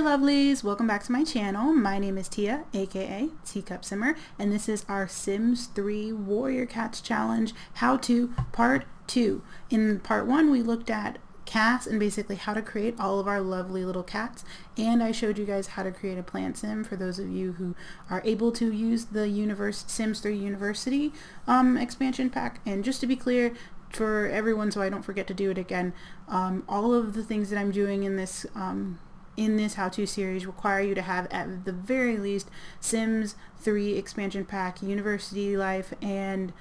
lovelies, welcome back to my channel. My name is Tia, aka Teacup Simmer, and this is our Sims 3 Warrior Cats Challenge How To Part 2. In Part 1 we looked at cats and basically how to create all of our lovely little cats, and I showed you guys how to create a plant sim for those of you who are able to use the Sims 3 University expansion pack. And just to be clear for everyone, so I don't forget to do it again, all of the things that I'm doing in this how-to series require you to have at the very least Sims 3 expansion pack, University Life, and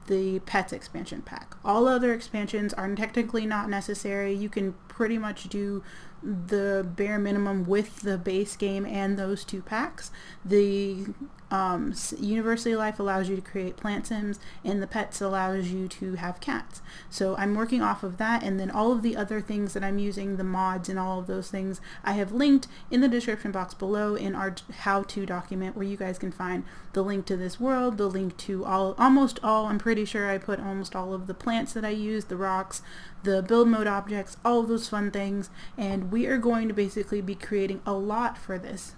the Pets expansion pack. All other expansions are technically not necessary. You can pretty much do the bare minimum with the base game and those two packs. The University Life allows you to create plant sims, and the Pets allows you to have cats. So I'm working off of that, and then all of the other things that I'm using, the mods and all of those things, I have linked in the description box below in our how-to document, where you guys can find the link to this world, the link to I'm pretty sure I put almost all of the plants that I use, the rocks, the build mode objects, all of those fun things. And we are going to basically be creating a lot for this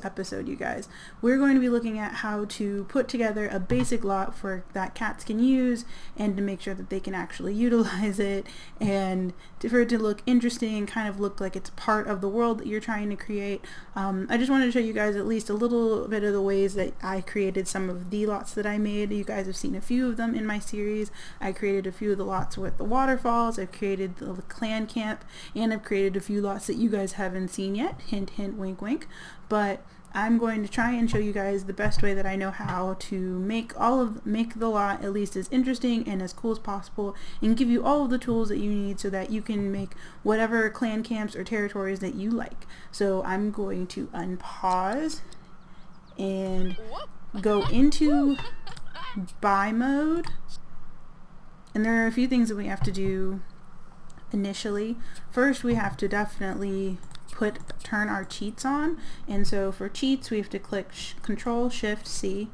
episode, you guys. We're going to be looking at how to put together a basic lot that cats can use, and to make sure that they can actually utilize it, and for it to look interesting, kind of look like it's part of the world that you're trying to create. I just wanted to show you guys at least a little bit of the ways that I created some of the lots that I made. You guys have seen a few of them in my series. I created a few of the lots with the waterfalls, I've created the clan camp, and I've created a few lots that you guys haven't seen yet. Hint, hint, wink, wink. But I'm going to try and show you guys the best way that I know how to make the lot at least as interesting and as cool as possible, and give you all of the tools that you need so that you can make whatever clan camps or territories that you like. So I'm going to unpause and go into buy mode, and there are a few things that we have to do initially. First, we have to definitely turn our cheats on, and so for cheats we have to click Control Shift C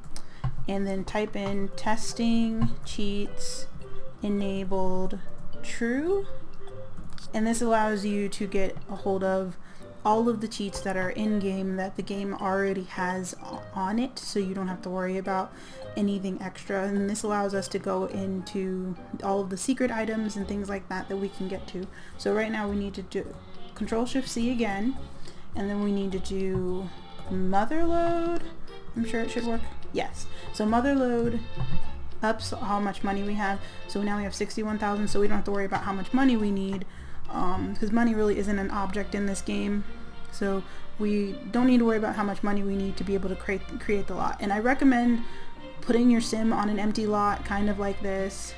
and then type in testing cheats enabled true, and this allows you to get a hold of all of the cheats that are in game that the game already has on it, so you don't have to worry about anything extra. And this allows us to go into all of the secret items and things like that we can get to. So right now we need to do Control Shift C again, and then we need to do mother load. I'm sure it should work. Yes. So mother load ups how much money we have. So now we have 61,000, so we don't have to worry about how much money we need, because money really isn't an object in this game. So we don't need to worry about how much money we need to be able to create the lot. And I recommend putting your sim on an empty lot, kind of like this,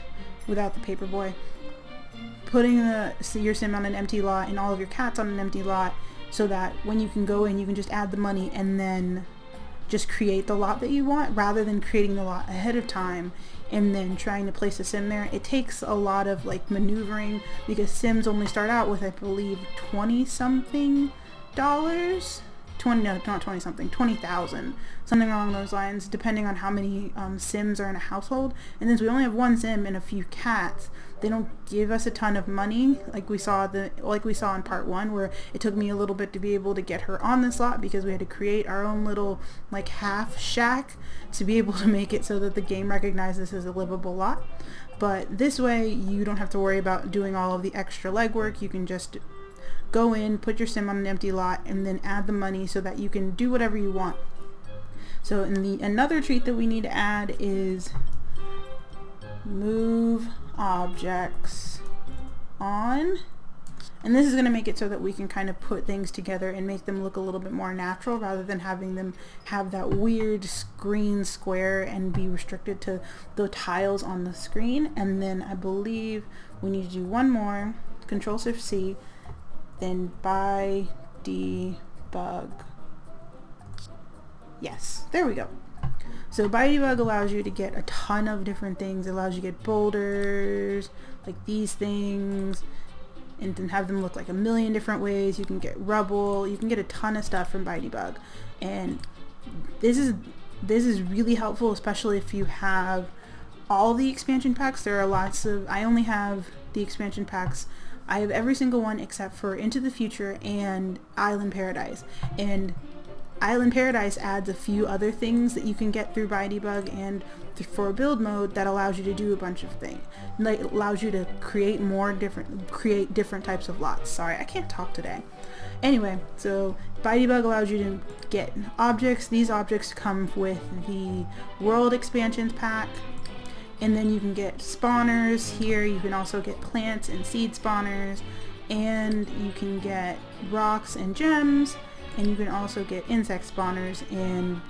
without the paper boy. Putting your sim on an empty lot and all of your cats on an empty lot, so that when you can go in, you can just add the money and then just create the lot that you want, rather than creating the lot ahead of time and then trying to place a sim there. It takes a lot of maneuvering, because sims only start out with, I believe, 20-something dollars. 20,000, something along those lines, depending on how many sims are in a household. And since we only have one sim and a few cats, they don't give us a ton of money, like we saw in part 1, where it took me a little bit to be able to get her on this lot, because we had to create our own little half shack to be able to make it so that the game recognizes this as a livable lot. But this way you don't have to worry about doing all of the extra legwork. You can just go in, put your sim on an empty lot, and then add the money so that you can do whatever you want. So another treat that we need to add is move objects on, and this is going to make it so that we can kind of put things together and make them look a little bit more natural, rather than having them have that weird green square and be restricted to the tiles on the screen. And then I believe we need to do one more, Control Shift C, then by debug. Yes, there we go. So by debug allows you to get a ton of different things. It allows you to get boulders, like these things, and then have them look like a million different ways. You can get rubble, you can get a ton of stuff from by debug, and this is really helpful, especially if you have all the expansion packs. There are lots of, I only have the expansion packs I have every single one except for Into the Future and Island Paradise. And Island Paradise adds a few other things that you can get through ByDebug and for build mode that allows you to do a bunch of things. Like, allows you to create different types of lots. Sorry, I can't talk today. Anyway, so ByDebug allows you to get objects. These objects come with the World Expansions pack. And then you can get spawners here. You can also get plants and seed spawners. And you can get rocks and gems. And you can also get insect spawners. And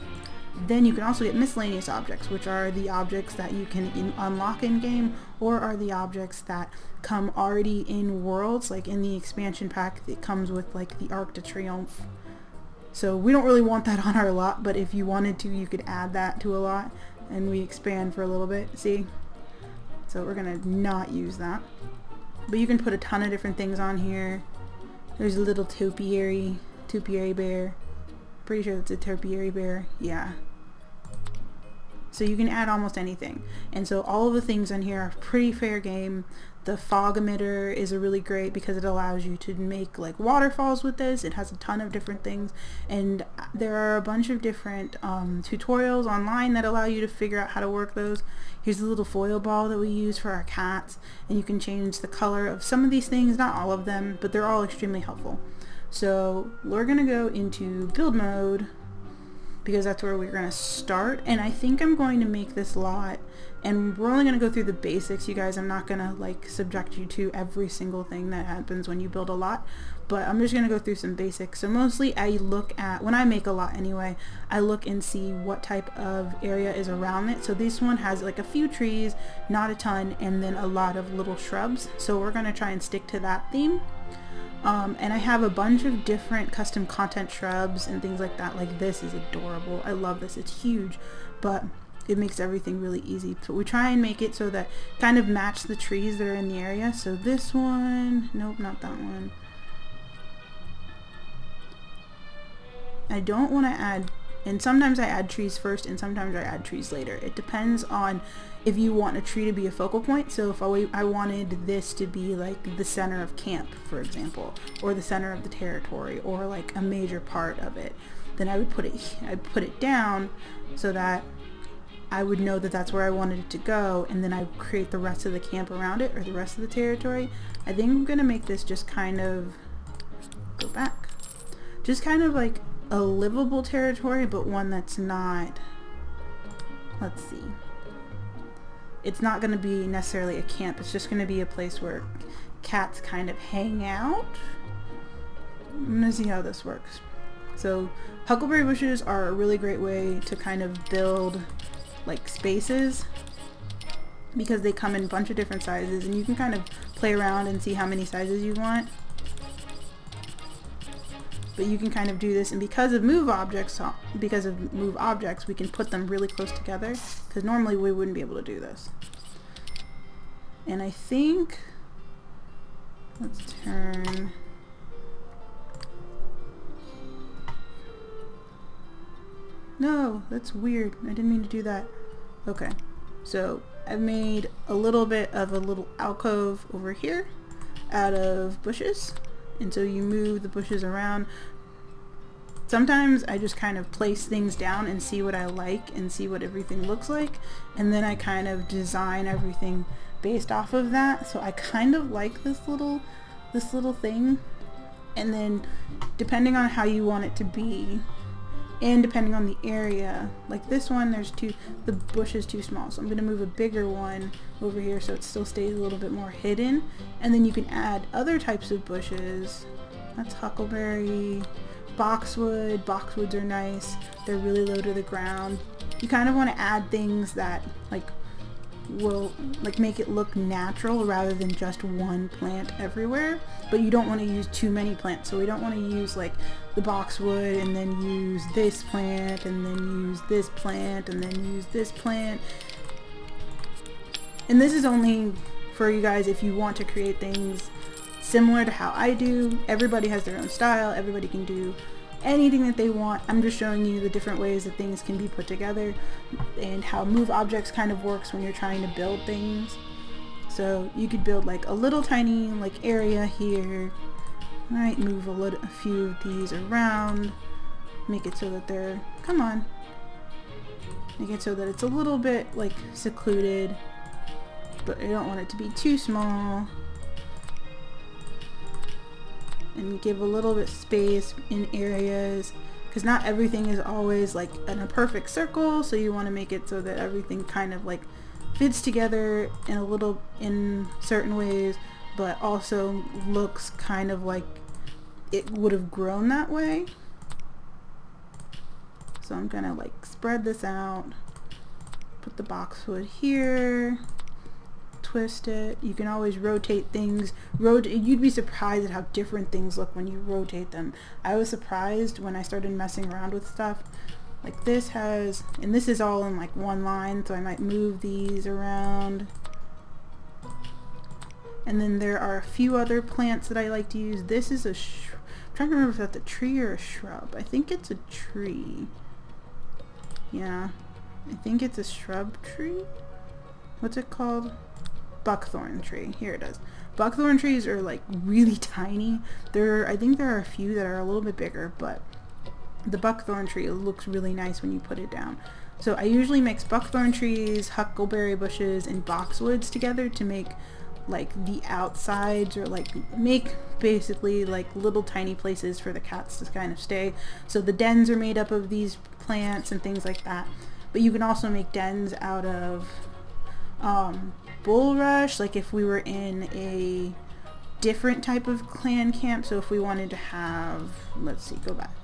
then you can also get miscellaneous objects, which are the objects that you can unlock in game, or are the objects that come already in worlds. Like in the expansion pack, it comes with like the Arc de Triomphe. So we don't really want that on our lot, but if you wanted to, you could add that to a lot, and we expand for a little bit. See? So we're gonna not use that. But you can put a ton of different things on here. There's a little topiary bear. Pretty sure it's a topiary bear. Yeah. So you can add almost anything. And so all of the things on here are pretty fair game. The fog emitter is a really great because it allows you to make like waterfalls with this. It has a ton of different things. And there are a bunch of different tutorials online that allow you to figure out how to work those. Here's the little foil ball that we use for our cats. And you can change the color of some of these things, not all of them, but they're all extremely helpful. So we're going to go into build mode because that's where we're going to start. And I think I'm going to make this lot, and we're only going to go through the basics, you guys. I'm not going to like subject you to every single thing that happens when you build a lot, but I'm just going to go through some basics. So mostly I look at, when I make a lot anyway, I look and see what type of area is around it. So this one has like a few trees, not a ton, and then a lot of little shrubs. So we're going to try and stick to that theme. And I have a bunch of different custom content shrubs and things like that. Like this is adorable. I love this. It's huge, but it makes everything really easy. So we try and make it so that kind of match the trees that are in the area. So this one, nope, not that one. I don't want to add, and sometimes I add trees first and sometimes I add trees later. It depends on if you want a tree to be a focal point. So if I wanted this to be like the center of camp, for example, or the center of the territory, or like a major part of it, then I'd put it down so that I would know that that's where I wanted it to go, and then I create the rest of the camp around it, or the rest of the territory. I think I'm gonna make this just kind of, go back, just kind of like a livable territory, but one that's not, let's see, it's not going to be necessarily a camp. It's just going to be a place where cats kind of hang out. I'm going to see how this works. So huckleberry bushes are a really great way to kind of build like spaces, because they come in a bunch of different sizes, and you can kind of play around and see how many sizes you want. But you can kind of do this, and because of move objects, we can put them really close together, because normally we wouldn't be able to do this. And I think, let's turn, no, that's weird. I didn't mean to do that. Okay, so I've made a little bit of a little alcove over here out of bushes. And so you move the bushes around. Sometimes I just kind of place things down and see what I like and see what everything looks like, and then I kind of design everything based off of that. So I kind of like this little thing, and then depending on how you want it to be, and depending on the area, like this one, the bush is too small, so I'm going to move a bigger one over here so it still stays a little bit more hidden. And then you can add other types of bushes. That's huckleberry, boxwood. Boxwoods are nice. They're really low to the ground. You kind of want to add things that will make it look natural rather than just one plant everywhere, but you don't want to use too many plants. So we don't want to use like the boxwood and then use this plant and then use this plant and then use this plant. And this is only for you guys if you want to create things similar to how I do. Everybody has their own style. Everybody can do anything that they want. I'm just showing you the different ways that things can be put together and how move objects kind of works when you're trying to build things. So you could build like a little tiny like area here. Right, move a few of these around. Make it so that they're, come on. Make it so that it's a little bit like secluded, but I don't want it to be too small. And give a little bit space in areas, because not everything is always like in a perfect circle, so you want to make it so that everything kind of like fits together in certain ways, but also looks kind of like it would have grown that way. So I'm gonna like spread this out, put the boxwood here, twist it. You can always rotate things. You'd be surprised at how different things look when you rotate them. I was surprised when I started messing around with stuff. Like this has, and this is all in like one line, so I might move these around. And then there are a few other plants that I like to use. This is I'm trying to remember if that's a tree or a shrub. I think it's a tree. Yeah, I think it's a shrub tree. What's it called? Buckthorn tree. Here it is. Buckthorn trees are like really tiny. I think there are a few that are a little bit bigger, but the buckthorn tree looks really nice when you put it down. So I usually mix buckthorn trees, huckleberry bushes, and boxwoods together to make like the outsides, or like make basically like little tiny places for the cats to kind of stay. So the dens are made up of these plants and things like that. But you can also make dens out of bulrush, like if we were in a different type of clan camp. So if we wanted to have, let's see, go back.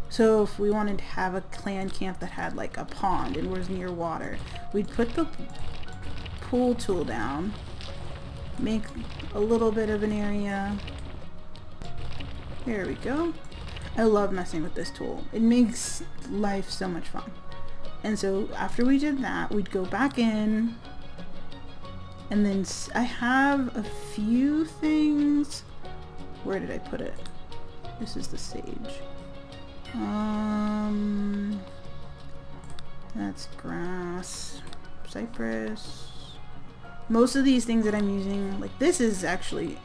So if we wanted to have a clan camp that had like a pond and was near water, we'd put the pool tool down, make a little bit of an area. There we go. I love messing with this tool. It makes life so much fun. And so after we did that, we'd go back in, and then I have a few things. Where did I put it? This is the sage. That's grass, cypress. Most of these things that I'm using, like this is actually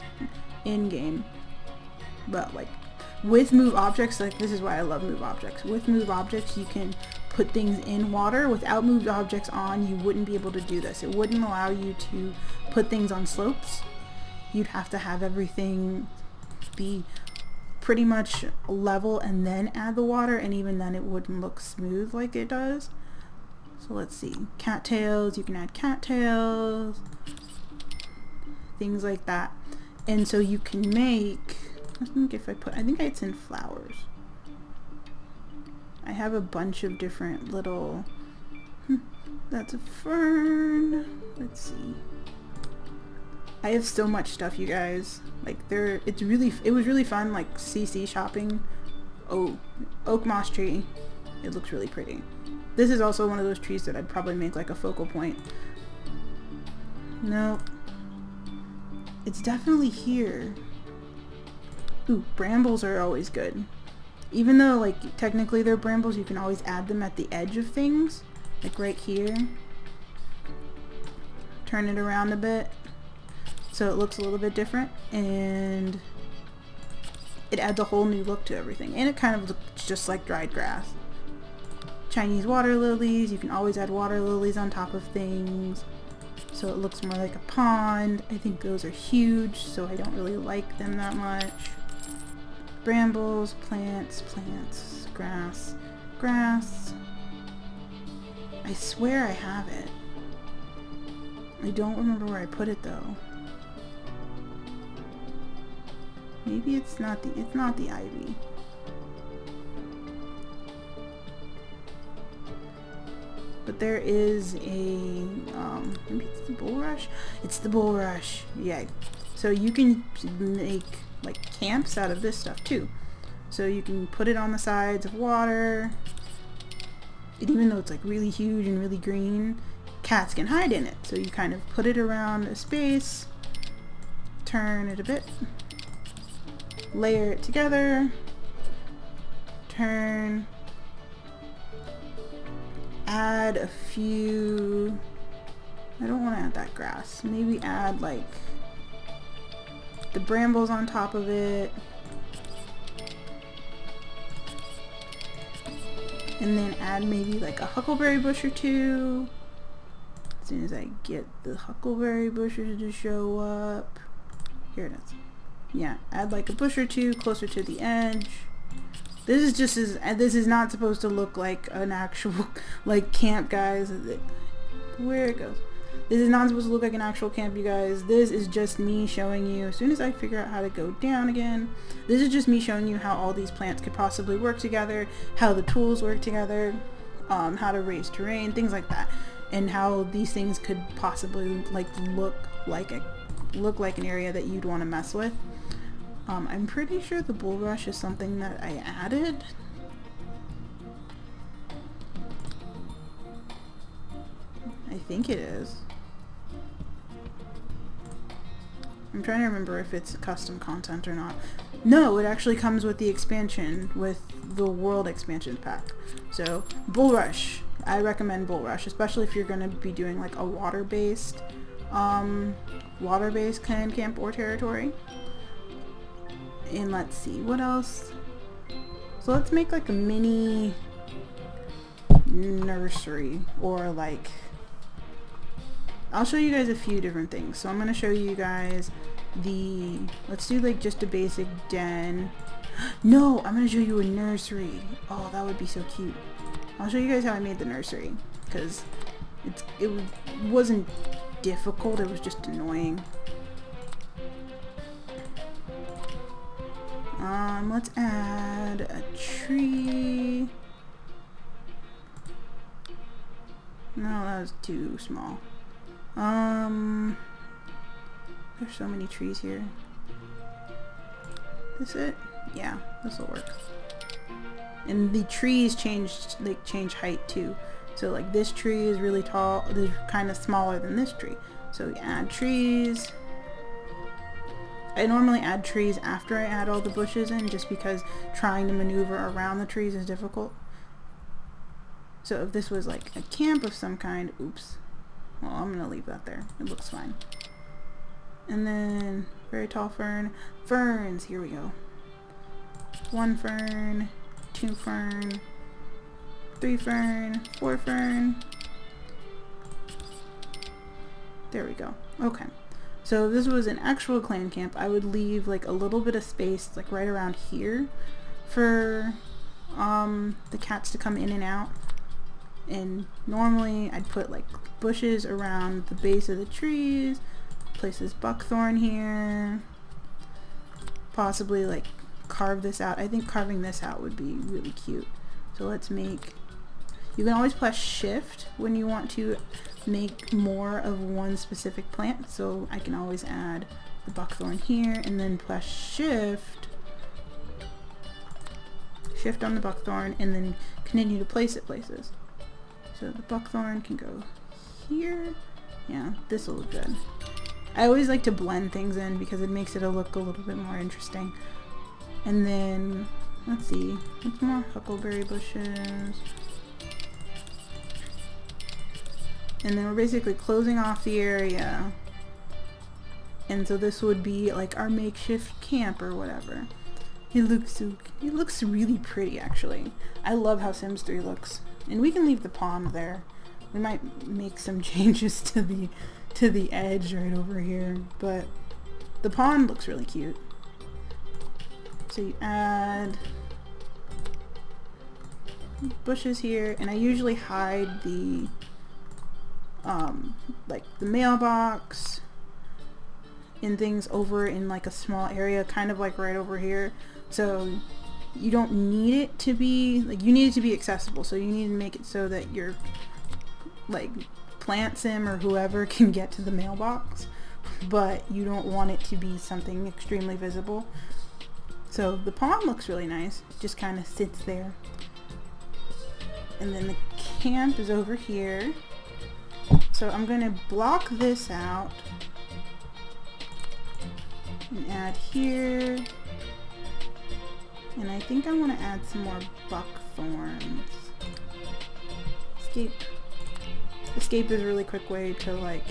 in-game, but like with move objects, like this is why I love move objects. With move objects, you can put things in water. Without moved objects on, you wouldn't be able to do this. It wouldn't allow you to put things on slopes. You'd have to have everything be pretty much level and then add the water, and even then it wouldn't look smooth like it does. So let's see, cattails, you can add cattails, things like that. And so you can make, I think it's in flowers. I have a bunch of different little, that's a fern, let's see. I have so much stuff, you guys. Like it was really fun, like CC shopping. Oh, oak moss tree. It looks really pretty. This is also one of those trees that I'd probably make like a focal point. Nope. It's definitely here. Ooh, brambles are always good. Even though like technically they're brambles, you can always add them at the edge of things. Like right here. Turn it around a bit so it looks a little bit different, and it adds a whole new look to everything, and it kind of looks just like dried grass. Chinese water lilies, you can always add water lilies on top of things so it looks more like a pond. I think those are huge, so I don't really like them that much. Brambles, plants, grass, grass. I swear I have it. I don't remember where I put it though. Maybe it's not the ivy. But there is a, maybe it's the bulrush? It's the bulrush, yeah. So you can make like camps out of this stuff too. So you can put it on the sides of water. And even though it's like really huge and really green, cats can hide in it. So you kind of put it around a space, turn it a bit, layer it together, turn, add a few, I don't want to add that grass. Maybe add like the brambles on top of it. And then add maybe like a huckleberry bush or two. As soon as I get the huckleberry bushes to show up. Here it is. Yeah, add like a bush or two closer to the edge. This is just this is not supposed to look like an actual like camp, guys. Where it goes. This is not supposed to look like an actual camp, you guys. This is just me showing you, as soon as I figure out how to go down again, this is just me showing you how all these plants could possibly work together, how the tools work together, how to raise terrain, things like that, and how these things could possibly like look like an area that you'd want to mess with. I'm pretty sure the bulrush is something that I added. I think it is. I'm trying to remember if it's custom content or not. No, it actually comes with the expansion, with the world expansion pack. So, bulrush. I recommend bulrush, especially if you're going to be doing like a water-based clan camp or territory. And let's see, what else? So let's make like a mini nursery, or like, I'll show you guys a few different things. So I'm going to show you guys let's do like just a basic den. No, I'm going to show you a nursery. Oh, that would be so cute. I'll show you guys how I made the nursery, because it wasn't difficult, it was just annoying. Let's add a tree. No, that was too small. There's so many trees here. This it? Yeah, this will work. And the trees change height too. So like this tree is really tall, they're kind of smaller than this tree. So we add trees. I normally add trees after I add all the bushes in, just because trying to maneuver around the trees is difficult. So if this was like a camp of some kind, oops. Well, I'm gonna leave that there. It looks fine. And then very tall fern. Ferns, here we go. 1 fern, 2 fern, 3 fern, 4 fern. There we go. Okay. So if this was an actual clan camp, I would leave like a little bit of space, like right around here, for the cats to come in and out. And normally I'd put like bushes around the base of the trees, place this buckthorn here, possibly like carve this out. I think carving this out would be really cute. So let's make, you can always press shift when you want to make more of one specific plant. So I can always add the buckthorn here and then press shift on the buckthorn and then continue to place it places. So the buckthorn can go here. Yeah, this will look good. I always like to blend things in because it makes it look a little bit more interesting. And then, let's see, some more huckleberry bushes. And then we're basically closing off the area. And so this would be like our makeshift camp or whatever. It looks really pretty, actually. I love how Sims 3 looks. And we can leave the pond there. We might make some changes to the edge right over here, but the pond looks really cute. So you add bushes here, and I usually hide the like the mailbox and things over in like a small area, kind of like right over here. So you don't need it to be, like, you need it to be accessible, so you need to make it so that your like plant sim or whoever can get to the mailbox, but you don't want it to be something extremely visible. So the pond looks really nice, it just kind of sits there. And then the camp is over here. So I'm going to block this out and add here. And I think I want to add some more buckthorns. Escape. Escape is a really quick way to like,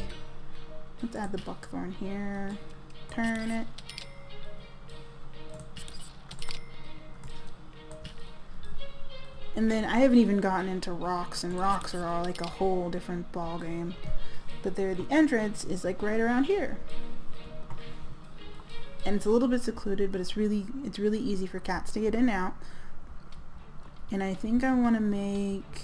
let's add the buckthorn here, turn it. And then I haven't even gotten into rocks, and rocks are all like a whole different ball game. But there, the entrance is like right around here. And it's a little bit secluded, but it's really easy for cats to get in and out. And I think I want to make,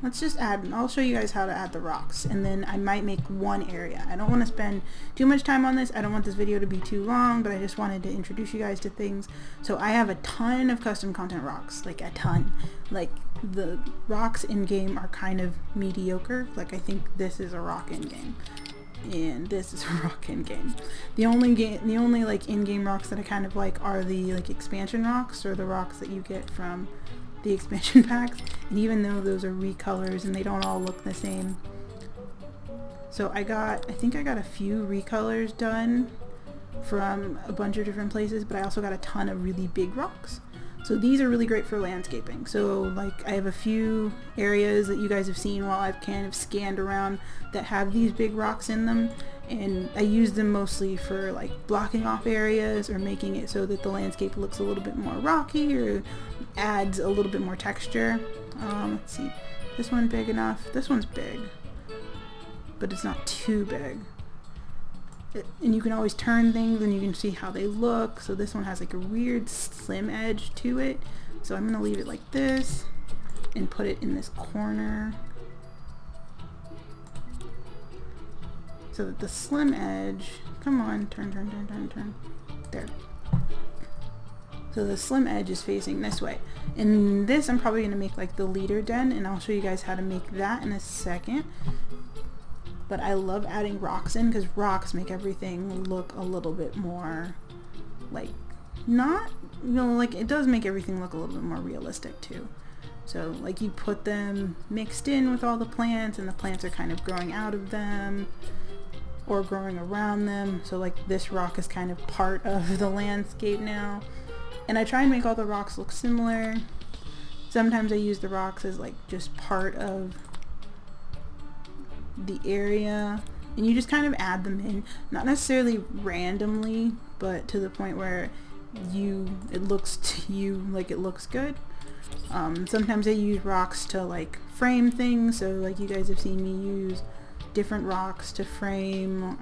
let's just add, I'll show you guys how to add the rocks, and then I might make one area. I don't want to spend too much time on this. I don't want this video to be too long, but I just wanted to introduce you guys to things. So I have a ton of custom content rocks, like a ton. Like the rocks in game are kind of mediocre. Like I think this is a rock in game, and this is a rock in game. The only like in-game rocks that I kind of like are the like expansion rocks, or the rocks that you get from the expansion packs, and even though those are recolors and they don't all look the same. So I think I got a few recolors done from a bunch of different places, but I also got a ton of really big rocks. So these are really great for landscaping. So like I have a few areas that you guys have seen while I've kind of scanned around that have these big rocks in them, and I use them mostly for like blocking off areas or making it so that the landscape looks a little bit more rocky or adds a little bit more texture. Let's see, this one big enough? This one's big, but it's not too big. And you can always turn things and you can see how they look. So this one has like a weird slim edge to it. So I'm gonna leave it like this and put it in this corner, so that the slim edge, come on, turn, there. So the slim edge is facing this way. And this I'm probably gonna make like the leader den, and I'll show you guys how to make that in a second. But I love adding rocks in, because rocks make everything look a little bit more like, not, you know, like it does make everything look a little bit more realistic too. So like you put them mixed in with all the plants, and the plants are kind of growing out of them or growing around them. So like this rock is kind of part of the landscape now. And I try and make all the rocks look similar. Sometimes I use the rocks as like just part of the area, and you just kind of add them in, not necessarily randomly, but to the point where it looks to you like it looks good. Sometimes I use rocks to like frame things, so like you guys have seen me use different rocks to frame,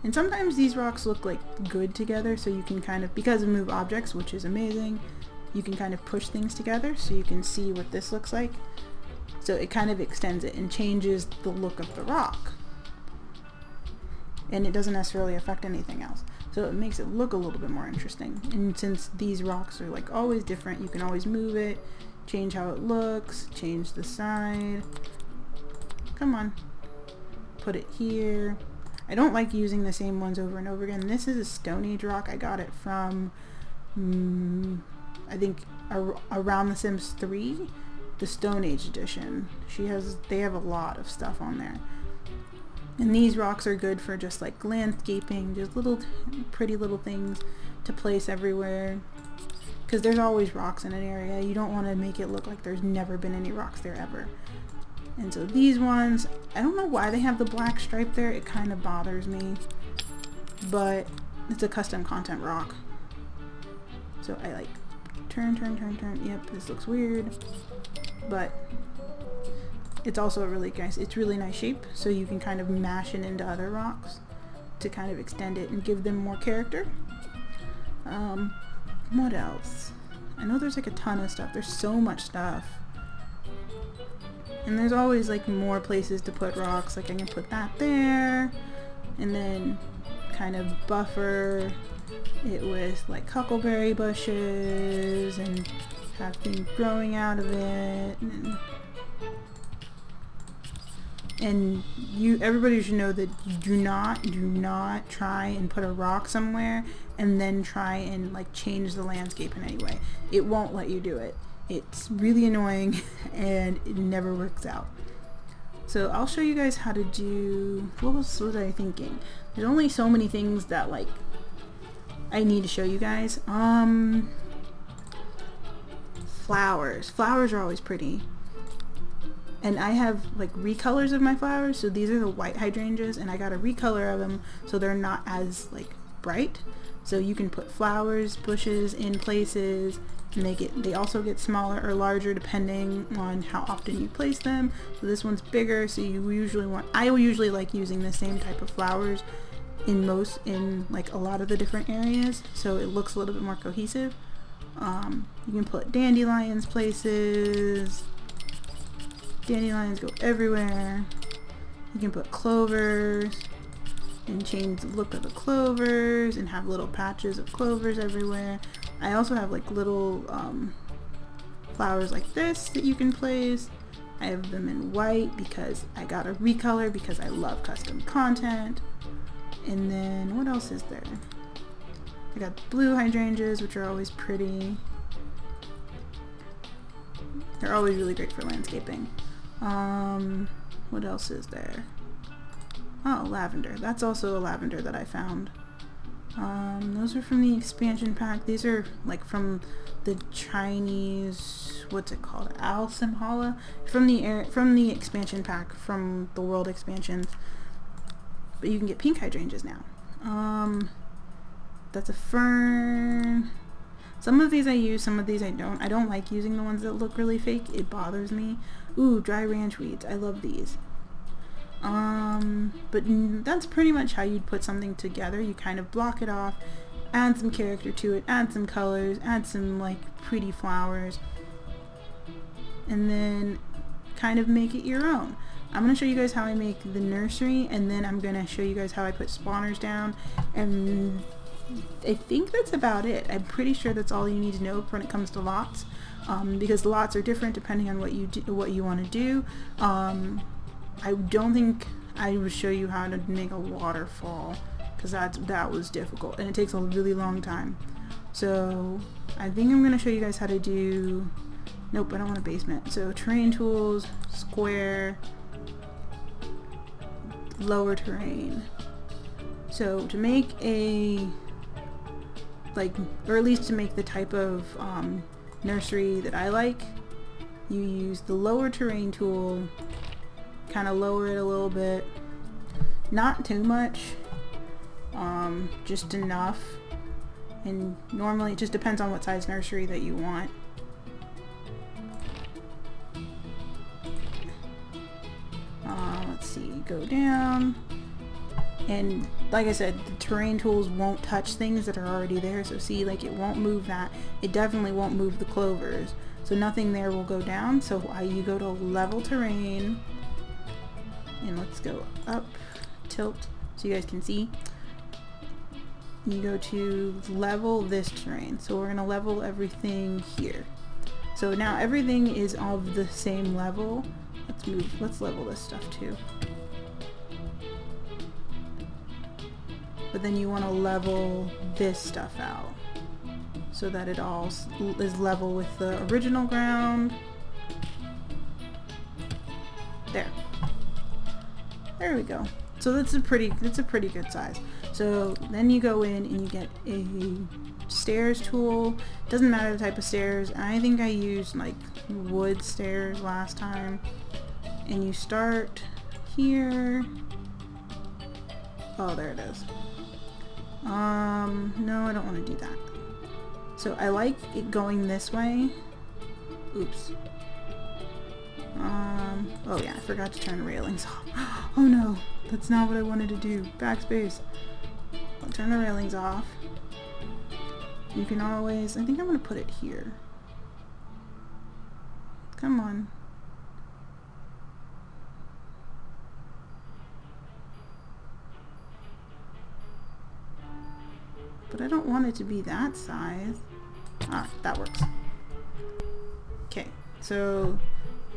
and sometimes these rocks look like good together, so you can kind of, because of move objects, which is amazing, you can kind of push things together so you can see what this looks like. So it kind of extends it and changes the look of the rock, and it doesn't necessarily affect anything else. So it makes it look a little bit more interesting. And since these rocks are like always different, you can always move it, change how it looks, change the side. Come on, put it here. I don't like using the same ones over and over again. This is a Stone Age rock. I got it from I think around The Sims 3. The Stone Age edition. They have a lot of stuff on there. And these rocks are good for just like landscaping, just little pretty little things to place everywhere. Because there's always rocks in an area. You don't want to make it look like there's never been any rocks there ever. And so these ones, I don't know why they have the black stripe there. It kind of bothers me. But it's a custom content rock. So I like turn. Yep, this looks weird. But it's also it's really nice shape, so you can kind of mash it into other rocks to kind of extend it and give them more character. What else? I know there's like a ton of stuff. There's so much stuff. And there's always like more places to put rocks. Like I can put that there, and then kind of buffer it with like huckleberry bushes and have things growing out of it, and everybody should know that you do not try and put a rock somewhere and then try and like change the landscape in any way. It won't let you do it. It's really annoying and it never works out. So I'll show you guys how to do, what was I thinking? There's only so many things that like I need to show you guys. Flowers are always pretty. And I have like recolors of my flowers, so these are the white hydrangeas, and I got a recolor of them so they're not as like bright. So you can put flowers, bushes in places, and they also get smaller or larger depending on how often you place them. So this one's bigger, so I usually like using the same type of flowers in like a lot of the different areas, so it looks a little bit more cohesive. You can put dandelions places. Dandelions go everywhere. You can put clovers and change the look of the clovers and have little patches of clovers everywhere. I also have like little flowers like this that you can place. I have them in white because I got a recolor because I love custom content. And then what else is there? I got blue hydrangeas, which are always pretty. They're always really great for landscaping. What else is there? Oh, lavender. That's also a lavender that I found. Those are from the expansion pack. These are like from the Chinese, what's it called? Al-Simhala? From the expansion pack, from the world expansions. But you can get pink hydrangeas now. That's a fern. Some of these I use, some of these I don't. I don't like using the ones that look really fake. It bothers me. Ooh, dry ranch weeds. I love these. But that's pretty much how you'd put something together. You kind of block it off, add some character to it, add some colors, add some like pretty flowers, and then kind of make it your own. I'm going to show you guys how I make the nursery, and then I'm going to show you guys how I put spawners down, and I think that's about it. I'm pretty sure that's all you need to know when it comes to lots, because lots are different depending on what you want to do. I don't think I would show you how to make a waterfall, because that was difficult and it takes a really long time. So I think I'm going to show you guys how to do, nope, I don't want a basement. So terrain tools, square, lower terrain. So to make a, like, or at least to make the type of nursery that I like, you use the lower terrain tool, kind of lower it a little bit, not too much, just enough, and normally it just depends on what size nursery that you want. Let's see, go down, and like I said, the terrain tools won't touch things that are already there, so see, like, it won't move that. It definitely won't move the clovers, so nothing there will go down. So you go to level terrain, and let's go up, tilt, so you guys can see. You go to level this terrain, so we're gonna level everything here. So now everything is of the same level. Let's level this stuff too. But then you want to level this stuff out so that it all is level with the original ground. There we go. So that's a pretty good size. So then you go in and you get a stairs tool. Doesn't matter the type of stairs. I think I used like wood stairs last time. And you start here. Oh, there it is. No, I don't want to do that. So I like it going this way. Oops. Oh yeah, I forgot to turn the railings off. Oh no, that's not what I wanted to do. Backspace. I'll turn the railings off. You can always, I think I'm gonna put it here. Come on. But I don't want it to be that size. Ah, that works. Okay, so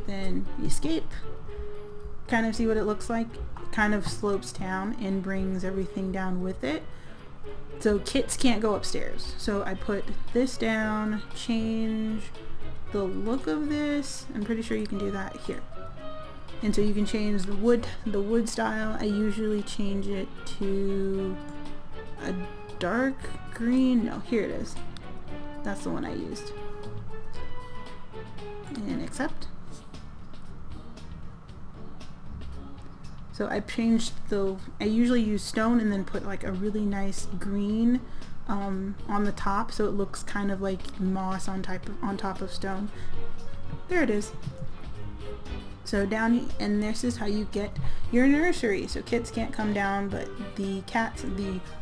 then you escape. Kind of see what it looks like. It kind of slopes down and brings everything down with it. So kits can't go upstairs. So I put this down, change the look of this. I'm pretty sure you can do that here. And so you can change the wood style. I usually change it to a dark green. No, here it is. That's the one I used. And accept. So I changed I usually use stone and then put like a really nice green on the top, so it looks kind of like moss on top of stone. There it is. So down, and this is how you get your nursery. So kids can't come down, but the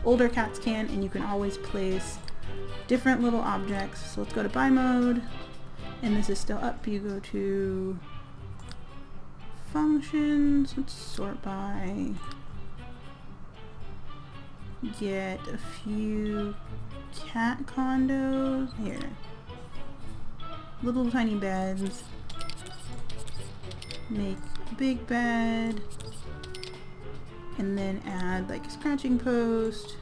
older cats can, and you can always place different little objects. So let's go to buy mode, and this is still up. You go to functions, let's sort by, get a few cat condos, here, little tiny beds, make a big bed, and then add like a scratching post.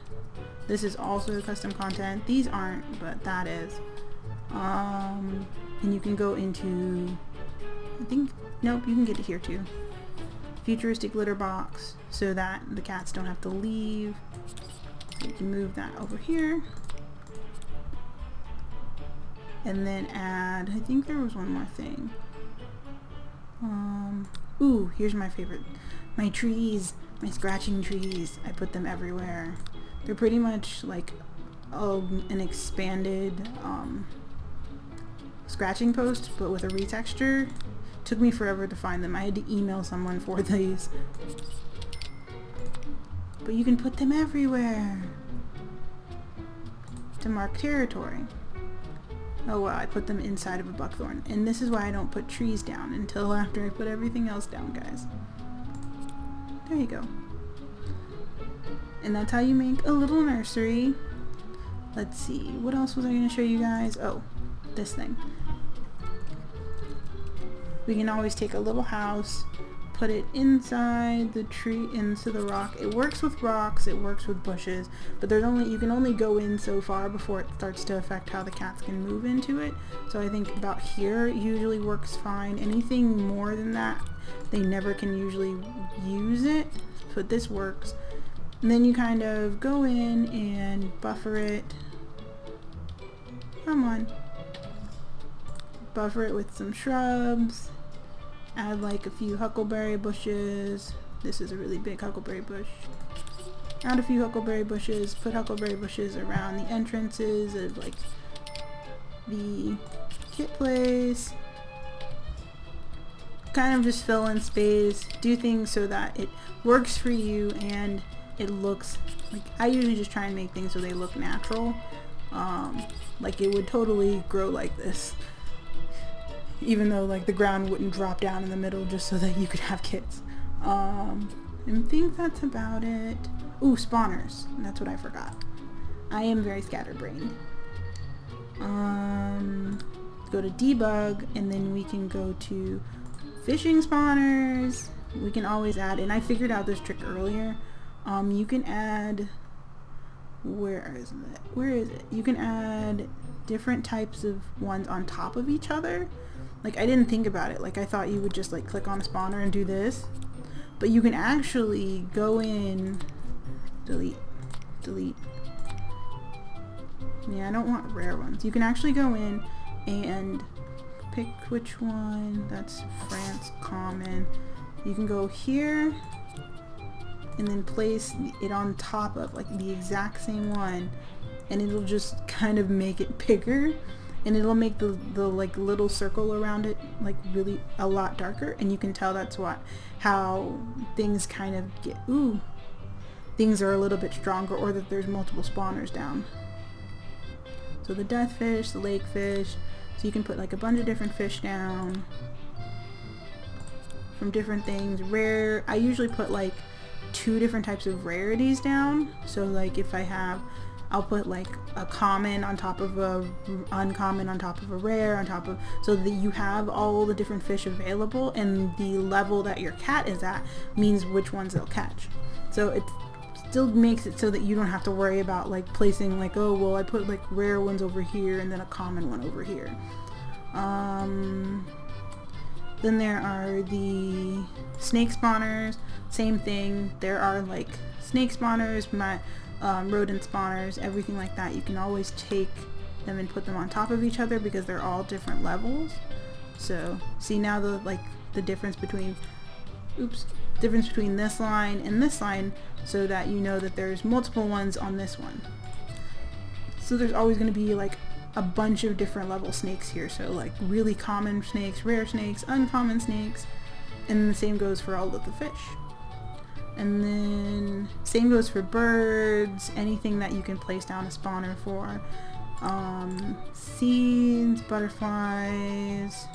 This is also custom content. These aren't, but that is. And you can go into, I think, nope, you can get it here too. Futuristic litter box, so that the cats don't have to leave. So you can move that over here. And then add, I think there was one more thing. Ooh, here's my favorite. My trees, my scratching trees. I put them everywhere. They're pretty much like an expanded scratching post, but with a retexture. Took me forever to find them. I had to email someone for these. But you can put them everywhere to mark territory. Oh wow, I put them inside of a buckthorn. And this is why I don't put trees down until after I put everything else down, guys. There you go. And that's how you make a little nursery. Let's see, what else was I going to show you guys? Oh, this thing. We can always take a little house, put it inside the tree, into the rock. It works with rocks, it works with bushes, but you can only go in so far before it starts to affect how the cats can move into it. So I think about here usually works fine. Anything more than that, they never can usually use it, but this works. And then you kind of go in and buffer it. Come on. Buffer it with some shrubs, add like a few huckleberry bushes. This is a really big huckleberry bush. Add a few huckleberry bushes, put huckleberry bushes around the entrances of like the kit place. Kind of just fill in space, do things so that it works for you and it looks like, I usually just try and make things so they look natural. Like it would totally grow like this. Even though like the ground wouldn't drop down in the middle just so that you could have kids. I think that's about it. Ooh, spawners. That's what I forgot. I am very scatterbrained. Go to debug, and then we can go to fishing spawners. We can always add, and I figured out this trick earlier. You can add, where is it? You can add different types of ones on top of each other. Like, I didn't think about it. Like, I thought you would just, like, click on a spawner and do this. But you can actually go in, delete. Yeah, I don't want rare ones. You can actually go in and pick which one. That's France common. You can go here and then place it on top of, like, the exact same one. And it'll just kind of make it bigger. And it'll make the like little circle around it like really a lot darker, and you can tell that's how things kind of get, things are a little bit stronger, or that there's multiple spawners down. So the death fish, the lake fish, so you can put like a bunch of different fish down from different things. Rare, I usually put like 2 different types of rarities down. So like if I'll put like a common on top of a uncommon on top of a rare on top of, so that you have all the different fish available, and the level that your cat is at means which ones they'll catch. So it still makes it so that you don't have to worry about like placing like, oh well, I put like rare ones over here and then a common one over here. Then there are the snake spawners, same thing. There are like snake spawners, rodent spawners, everything like that. You can always take them and put them on top of each other because they're all different levels. So see now the difference between, difference between this line and this line so that you know that there's multiple ones on this one. So there's always going to be like a bunch of different level snakes here. So like really common snakes, rare snakes, uncommon snakes, and the same goes for all of the fish. And then same goes for birds, anything that you can place down a spawner for. Seeds, butterflies.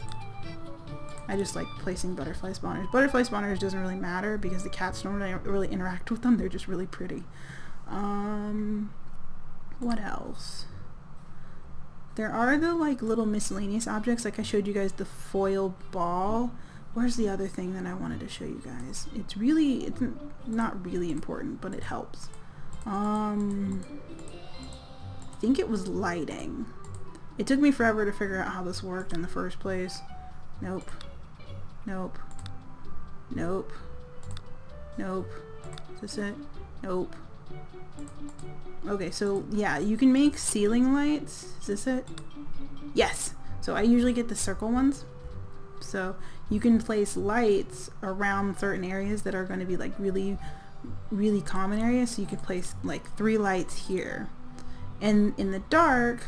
I just like placing butterfly spawners. Butterfly spawners doesn't really matter because the cats don't really interact with them. They're just really pretty. What else? There are the like little miscellaneous objects, like I showed you guys the foil ball. Where's the other thing that I wanted to show you guys? It's not really important, but it helps. I think it was lighting. It took me forever to figure out how this worked in the first place. Nope. Nope. Nope. Nope. Is this it? Nope. Okay, so yeah, you can make ceiling lights. Is this it? Yes. So I usually get the circle ones. So you can place lights around certain areas that are going to be like really, really common areas. So you could place like 3 lights here. And in the dark,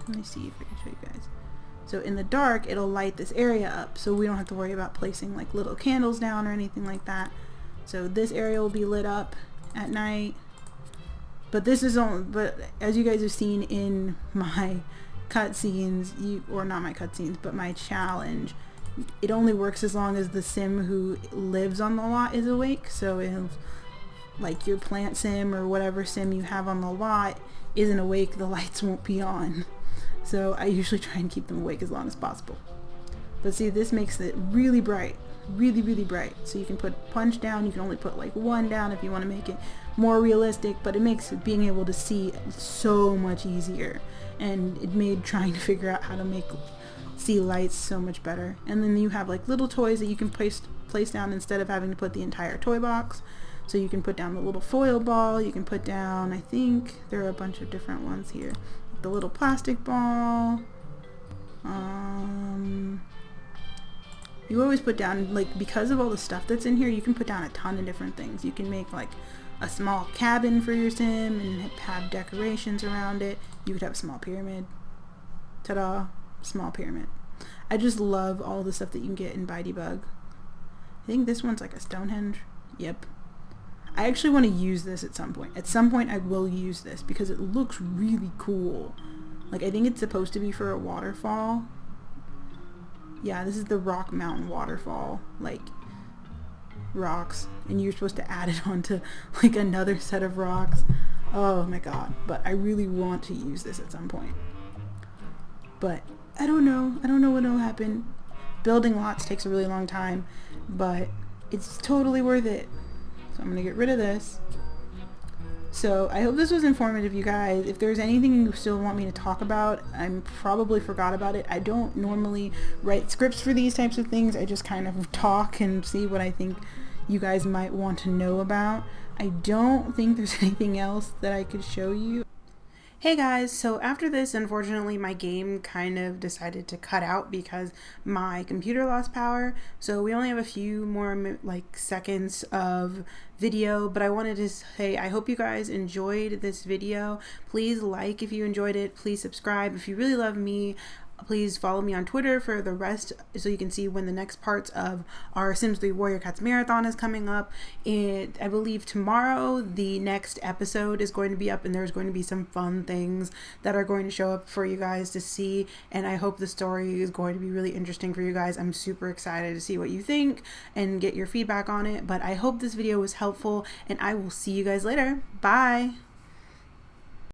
let me see if I can show you guys. So in the dark, it'll light this area up. So we don't have to worry about placing like little candles down or anything like that. So this area will be lit up at night. But this is only, but as you guys have seen in my cutscenes, or not my cutscenes, but my challenge, it only works as long as the sim who lives on the lot is awake. So if like your plant sim or whatever sim you have on the lot isn't awake, the lights won't be on. So I usually try and keep them awake as long as possible. But see, this makes it really bright, really, really bright. So you can put punch down, you can only put like 1 down if you want to make it more realistic, but it makes being able to see so much easier. And it made trying to figure out how to see lights so much better. And then you have like little toys that you can place down instead of having to put the entire toy box. So you can put down the little foil ball, you can put down, I think there are a bunch of different ones here. The little plastic ball. You always put down, like, because of all the stuff that's in here, you can put down a ton of different things. You can make like a small cabin for your sim and have decorations around it. You could have a small pyramid. Ta-da, small pyramid. I just love all the stuff that you can get in Bug. I think this one's like a Stonehenge. Yep. I actually want to use this at some point. At some point I will use this because it looks really cool. Like, I think it's supposed to be for a waterfall. Yeah, this is the Rock Mountain waterfall. Like, rocks. And you're supposed to add it onto like another set of rocks. Oh my god. But I really want to use this at some point. But I don't know. I don't know what will happen. Building lots takes a really long time, but it's totally worth it. So I'm going to get rid of this. So I hope this was informative, you guys. If there's anything you still want me to talk about, I probably forgot about it. I don't normally write scripts for these types of things. I just kind of talk and see what I think you guys might want to know about. I don't think there's anything else that I could show you. Hey guys, so after this, unfortunately, my game kind of decided to cut out because my computer lost power. So we only have a few more like seconds of video, but I wanted to say I hope you guys enjoyed this video. Please like if you enjoyed it. Please subscribe. If you really love me, please follow me on Twitter for the rest so you can see when the next parts of our Sims 3 Warrior Cats Marathon is coming up. I believe tomorrow the next episode is going to be up, and there's going to be some fun things that are going to show up for you guys to see, and I hope the story is going to be really interesting for you guys. I'm super excited to see what you think and get your feedback on it, but I hope this video was helpful, and I will see you guys later. Bye!